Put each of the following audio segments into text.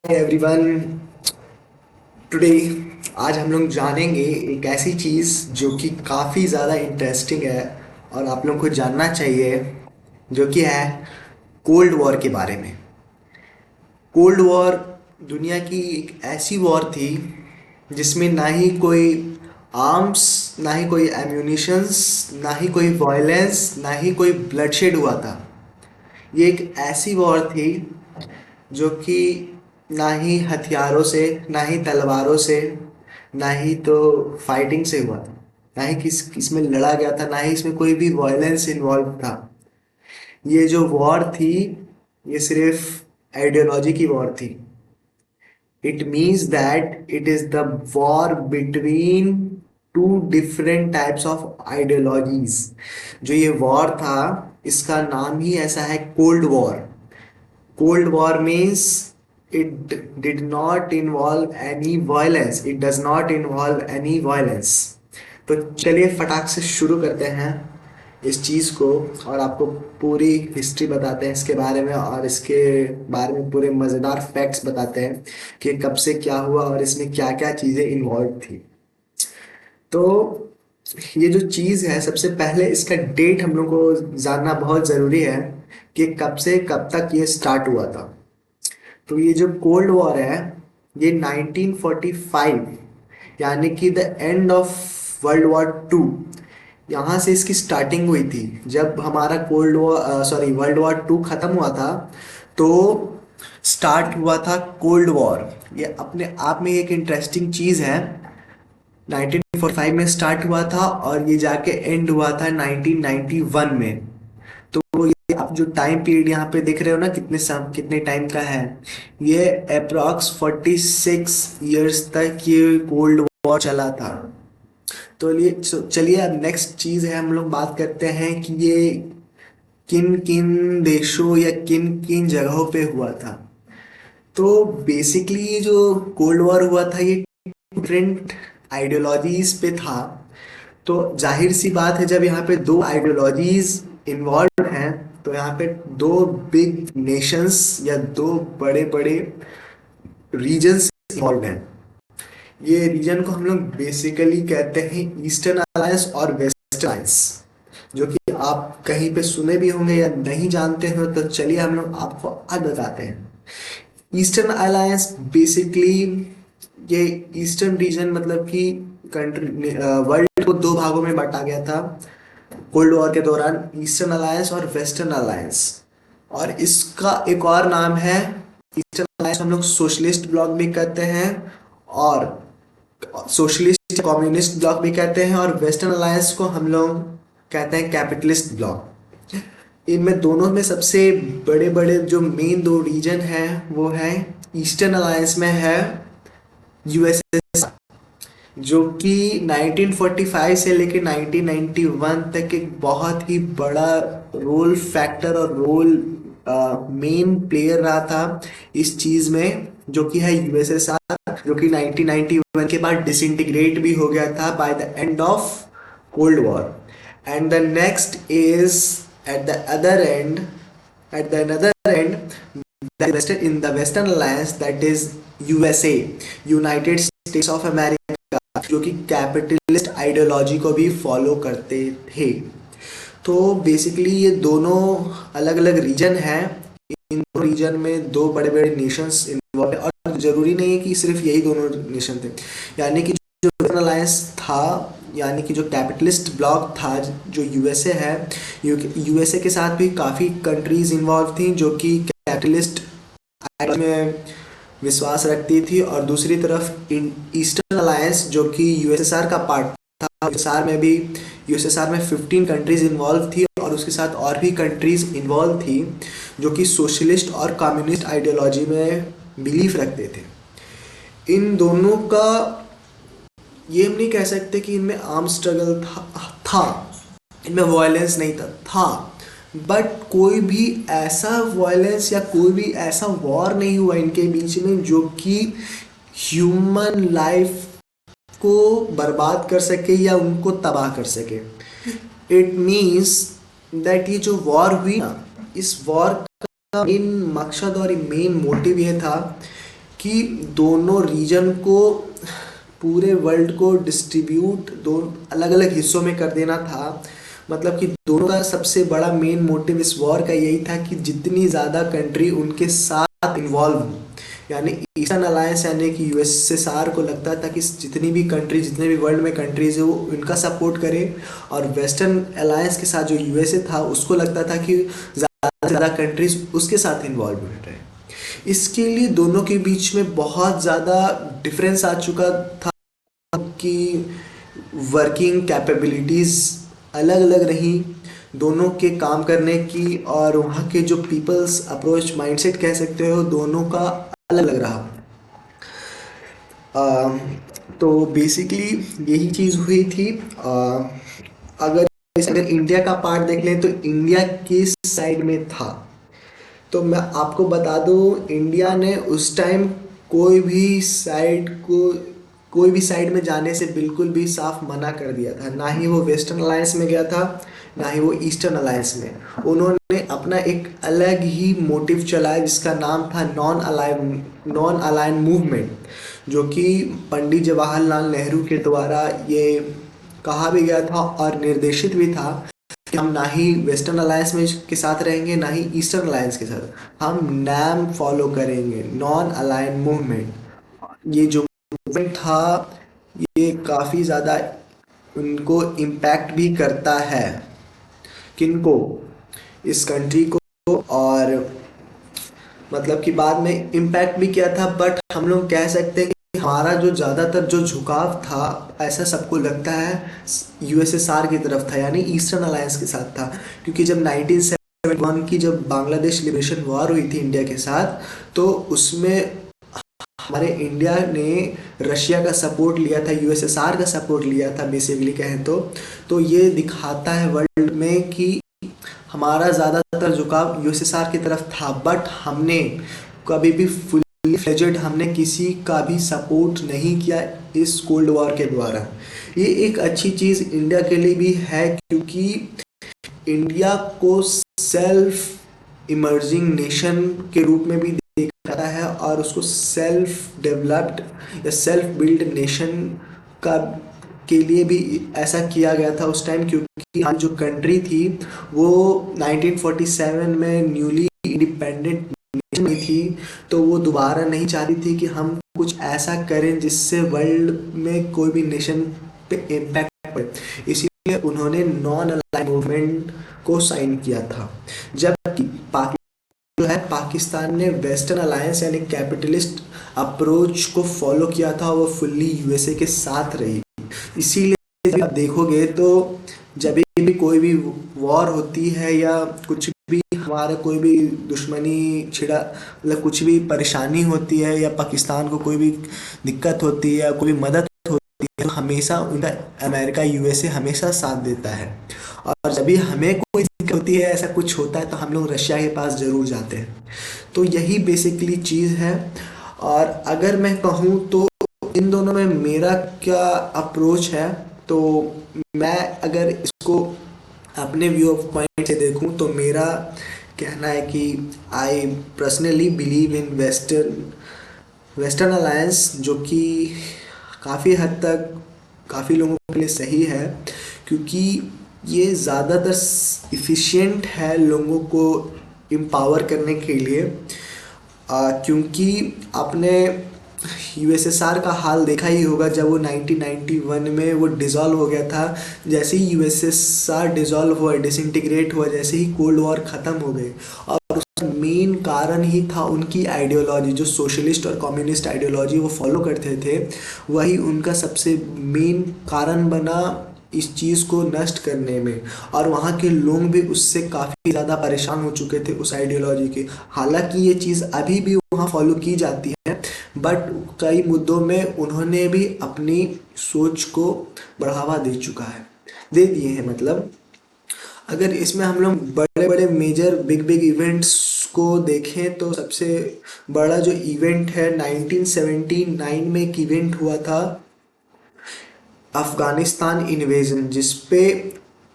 Everyone, today आज हम लोग जानेंगे एक ऐसी चीज़ जो कि काफ़ी ज़्यादा इंटरेस्टिंग है और आप लोग को जानना चाहिए, जो कि है कोल्ड वॉर के बारे में। कोल्ड वॉर दुनिया की एक ऐसी वॉर थी जिसमें ना ही कोई आर्म्स, ना ही कोई एम्यूनिशंस, ना ही कोई वायलेंस, ना ही कोई ब्लडशेड हुआ था। ये एक ऐसी वॉर थी जो कि ना ही हथियारों से, ना ही तलवारों से, ना ही तो फाइटिंग से हुआ था, ना ही इसमें लड़ा गया था, ना ही इसमें कोई भी वायलेंस इन्वॉल्व था। ये जो वॉर थी, ये सिर्फ आइडियोलॉजी की वॉर थी। It means that it is the war between two different types of ideologies. जो ये वॉर था, इसका नाम ही ऐसा है, cold war. Cold War means it did not involve any violence. It does not involve any violence. तो चलिए फटाक से शुरू करते हैं इस चीज़ को और आपको पूरी हिस्ट्री बताते हैं इसके बारे में, और इसके बारे में पूरे मज़ेदार फैक्ट्स बताते हैं कि कब से क्या हुआ और इसमें क्या क्या चीज़ें इन्वॉल्व थी। तो ये जो चीज़ है, सबसे पहले इसका डेट हम लोग को जानना बहुत ज़रूरी है कि कब से कब तक ये स्टार्ट हुआ था। तो ये जो कोल्ड वॉर है, ये 1945, यानी कि the end of world war two, यहाँ से इसकी स्टार्टिंग हुई थी। जब हमारा वर्ल्ड वॉर टू खत्म हुआ था, तो स्टार्ट हुआ था कोल्ड वॉर। ये अपने आप में एक इंटरेस्टिंग चीज़ है। 1945 में स्टार्ट हुआ था और ये जाके एंड हुआ था 1991 में। तो ये आप जो टाइम पीरियड यहाँ पे देख रहे हो ना, कितने टाइम का है, ये अप्रॉक्स 46 ईयर्स तक ये कोल्ड वॉर चला था। तो ये चलिए अब नेक्स्ट चीज है, हम लोग बात करते हैं कि ये किन किन देशों या किन किन जगहों पे हुआ था। तो बेसिकली ये जो कोल्ड वॉर हुआ था, ये डिफरेंट आइडियोलॉजीज पे था। तो जाहिर सी बात है, जब यहाँ पे दो आइडियोलॉजीज इन्वॉल्व हैं, तो यहाँ पे दो बिग नेशंस या दो बड़े बड़े रीजन्स इन्वॉल्व हैं। ये रीजन को हम लोग बेसिकली कहते हैं ईस्टर्न अलायंस और वेस्टर्न अलायंस, जो कि आप कहीं पे सुने भी होंगे या नहीं जानते हो। तो चलिए हम लोग आपको आज बताते हैं। ईस्टर्न अलायंस बेसिकली, ये ईस्टर्न रीजन मतलब कि कंट्री, वर्ल्ड को दो भागों में बांटा गया था कोल्ड वॉर के दौरान, ईस्टर्न अलायंस और वेस्टर्न अलायंस। और इसका एक और नाम है, ईस्टर्न अलायंस हम लोग सोशलिस्ट ब्लॉक भी कहते हैं, और सोशलिस्ट कम्युनिस्ट ब्लॉक भी कहते हैं, और वेस्टर्न अलायंस को हम लोग कहते हैं कैपिटलिस्ट ब्लॉक। इनमें दोनों में सबसे बड़े बड़े जो मेन दो रीजन हैं, वो है ईस्टर्न अलायंस में है यूएसएसआर, जो कि 1945 से लेकर 1991 तक एक बहुत ही बड़ा रोल फैक्टर और रोल मेन प्लेयर रहा था इस चीज में, जो कि है यूएसएसआर, जो कि 1991 के बाद डिसइंटीग्रेट भी हो गया था by the end of cold war. And the next is at the other and, at the another end, that invested in the Western Alliance, that is USA, United States of America, जो कि capitalist ideology को भी follow करते थे। तो basically ये दोनों अलग अलग रीजन हैं। इन दो रीजन में दो बड़े बड़े नेशंस इन्वॉल्व है, और जरूरी नहीं है कि सिर्फ यही दोनों नेशन थे। यानी कि जो वेस्टर्न अलायंस था, यानी कि जो कैपिटलिस्ट ब्लॉक था, जो यूएसए है, यूएसए के साथ भी काफ़ी कंट्रीज इन्वॉल्व थी जो कि कैपिटलिस्ट में विश्वास रखती थी। और दूसरी तरफ ईस्टर्न अलायंस, जो कि यूएसएसआर का पार्ट था, यूएसएसआर में 15 कंट्रीज इन्वॉल्व थी, और उसके साथ और भी कंट्रीज इन्वॉल्व थी जो कि सोशलिस्ट और कम्युनिस्ट आइडियोलॉजी में बिलीफ रखते थे। इन दोनों का, ये हम नहीं कह सकते कि इनमें आर्म स्ट्रगल था, इनमें वायलेंस नहीं था, बट कोई भी ऐसा वायलेंस या कोई भी ऐसा वॉर नहीं हुआ इनके बीच में जो कि ह्यूमन लाइफ को बर्बाद कर सके या उनको तबाह कर सके। इट मीन्स दैट ये जो वॉर हुई ना, इस वॉर का मेन मकसद और मेन मोटिव ये था कि दोनों रीजन को, पूरे वर्ल्ड को डिस्ट्रीब्यूट दो अलग अलग हिस्सों में कर देना था। मतलब कि दोनों का सबसे बड़ा मेन मोटिव इस वॉर का यही था कि जितनी ज़्यादा कंट्री उनके साथ इन्वॉल्व हो, यानी ईस्टर्न अलायंस यानी कि यूएसएसआर को लगता था कि जितनी भी कंट्री, जितने भी वर्ल्ड में कंट्रीज है वो इनका सपोर्ट करे, और वेस्टर्न अलायंस के साथ जो यूएसए था उसको लगता था कि ज़्यादा से ज़्यादा कंट्रीज उसके साथ इन्वॉल्वमेंट रहे। इसके लिए दोनों के बीच में बहुत ज़्यादा डिफरेंस आ चुका था कि वर्किंग कैपेबिलिटीज़ अलग अलग रही दोनों के काम करने की, और वहाँ के जो पीपल्स अप्रोच माइंडसेट कह सकते हो दोनों का अलग अलग रहा। अ, तो बेसिकली यही चीज़ हुई थी। अगर अगर इंडिया का पार्ट देख लें तो इंडिया किस साइड में था, तो मैं आपको बता दूं, इंडिया ने उस टाइम कोई भी साइड को कोई भी साइड में जाने से बिल्कुल भी साफ मना कर दिया था। ना ही वो वेस्टर्न अलायंस में गया था, ना ही वो ईस्टर्न अलायंस में। उन्होंने अपना एक अलग ही मोटिव चलाया जिसका नाम था नॉन अलाइन मूवमेंट, जो कि पंडित जवाहरलाल नेहरू के द्वारा ये कहा भी गया था और निर्देशित भी था कि हम ना ही वेस्टर्न अलायंस में के साथ रहेंगे, ना ही ईस्टर्न अलायंस के साथ। हम नैम फॉलो करेंगे, नॉन अलाइन मूवमेंट। ये जो मूवमेंट था ये काफ़ी ज़्यादा उनको इम्पैक्ट भी करता है। किनको? इस कंट्री को। और मतलब कि बाद में इम्पैक्ट भी किया था, बट हम लोग कह सकते हैं कि हमारा जो ज़्यादातर जो झुकाव था, ऐसा सबको लगता है, यूएसएसआर की तरफ था, यानी ईस्टर्न अलायंस के साथ था। क्योंकि जब 1971 की जब बांग्लादेश लिबरेशन वॉर हुई थी इंडिया के साथ, तो उसमें हमारे इंडिया ने रशिया का सपोर्ट लिया था, यूएसएसआर का सपोर्ट लिया था बेसिकली कहें तो ये दिखाता है वर्ल्ड में कि हमारा ज़्यादातर झुकाव यूएसएसआर की तरफ था, बट हमने कभी भी फुली फ्लेजेड हमने किसी का भी सपोर्ट नहीं किया इस कोल्ड वॉर के द्वारा। ये एक अच्छी चीज़ इंडिया के लिए भी है, क्योंकि इंडिया को सेल्फ इमर्जिंग नेशन के रूप में भी देखा जाता है, और उसको सेल्फ डेवलप्ड या सेल्फ बिल्ड नेशन का के लिए भी ऐसा किया गया था उस टाइम। क्योंकि हम जो कंट्री थी वो 1947 में न्यूली इंडिपेंडेंट नेशन में थी, तो वो दोबारा नहीं चाहती थी कि हम कुछ ऐसा करें जिससे वर्ल्ड में कोई भी नेशन पे इम्पैक्ट पड़े। इसीलिए उन्होंने नॉन अलाइन मूवमेंट को साइन किया था। जबकि जो है पाकिस्तान ने वेस्टर्न अलायंस यानी कैपिटलिस्ट अप्रोच को फॉलो किया था, वो फुल्ली यूएसए के साथ रही। इसीलिए जब आप देखोगे तो जब भी कोई भी वॉर होती है या कुछ भी हमारा कोई भी दुश्मनी छिड़ा, मतलब कुछ भी परेशानी होती है या पाकिस्तान को कोई भी दिक्कत होती है या कोई भी मदद होती है, तो हमेशा उनका अमेरिका यूएसए हमेशा साथ देता है। और जब भी हमें कोई दिक्कत होती है, ऐसा कुछ होता है, तो हम लोग रशिया के पास ज़रूर जाते हैं। तो यही बेसिकली चीज़ है। और अगर मैं कहूँ तो इन दोनों में मेरा क्या अप्रोच है, तो मैं अगर इसको अपने व्यू ऑफ पॉइंट से देखूं तो मेरा कहना है कि I personally believe in western alliance, जो कि काफ़ी हद तक काफ़ी लोगों के लिए सही है, क्योंकि ये ज़्यादातर इफ़िशिएंट है लोगों को एम्पावर करने के लिए। क्योंकि आपने यूएसएसआर का हाल देखा ही होगा, जब वो 1991 में वो डिज़ोल्व हो गया था। जैसे ही यूएसएसआर डिज़ोल्व हुआ, डिसइंटीग्रेट हुआ, जैसे ही कोल्ड वॉर ख़त्म हो गई, और उसका मेन कारण ही था उनकी आइडियोलॉजी, जो सोशलिस्ट और कम्युनिस्ट आइडियोलॉजी वो फॉलो करते थे, वही उनका सबसे मेन कारण बना इस चीज़ को नष्ट करने में। और वहाँ के लोग भी उससे काफ़ी ज़्यादा परेशान हो चुके थे उस आइडियोलॉजी के। हालांकि ये चीज़ अभी भी वहाँ फॉलो की जाती है, बट कई मुद्दों में उन्होंने भी अपनी सोच को बढ़ावा दे दिए हैं। मतलब अगर इसमें हम लोग बड़े बड़े मेजर बिग बिग इवेंट्स को देखें तो सबसे बड़ा जो इवेंट है 1979 में एक इवेंट हुआ था, अफ़गानिस्तान इन्वेजन, जिस पे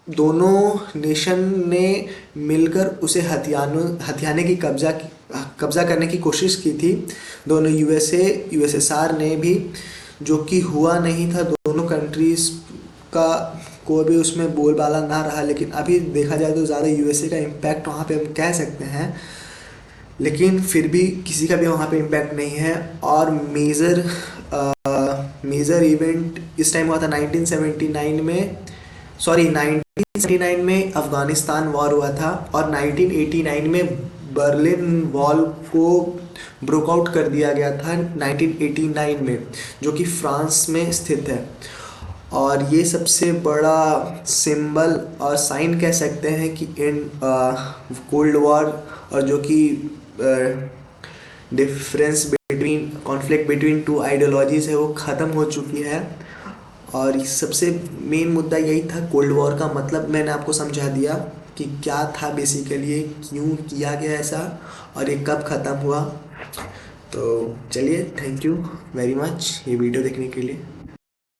दोनों नेशन ने मिलकर उसे हथियाने की कब्ज़ा करने की कोशिश की थी। दोनों यूएसएसआर ने भी, जो कि हुआ नहीं था। दोनों कंट्रीज़ का कोई भी उसमें बोलबाला ना रहा, लेकिन अभी देखा जाए तो ज़्यादा यूएसए का इम्पैक्ट वहाँ पे हम कह सकते हैं, लेकिन फिर भी किसी का भी वहाँ पे इम्पैक्ट नहीं है। और मेजर इवेंट इस टाइम हुआ था 1979 में, सॉरी 1979 में अफ़गानिस्तान वॉर हुआ था, और 1989 में बर्लिन वॉल को ब्रोकआउट कर दिया गया था 1989 में, जो कि फ्रांस में स्थित है। और ये सबसे बड़ा सिंबल और साइन कह सकते हैं कि इन कोल्ड वॉर, और जो कि difference between conflict between two ideologies है, वो ख़त्म हो चुकी है। और सबसे मेन मुद्दा यही था, कोल्ड वॉर का मतलब मैंने आपको समझा दिया कि क्या था बेसिकली, क्यों किया गया ऐसा, और ये कब ख़त्म हुआ। तो चलिए, थैंक यू वेरी मच ये वीडियो देखने के लिए।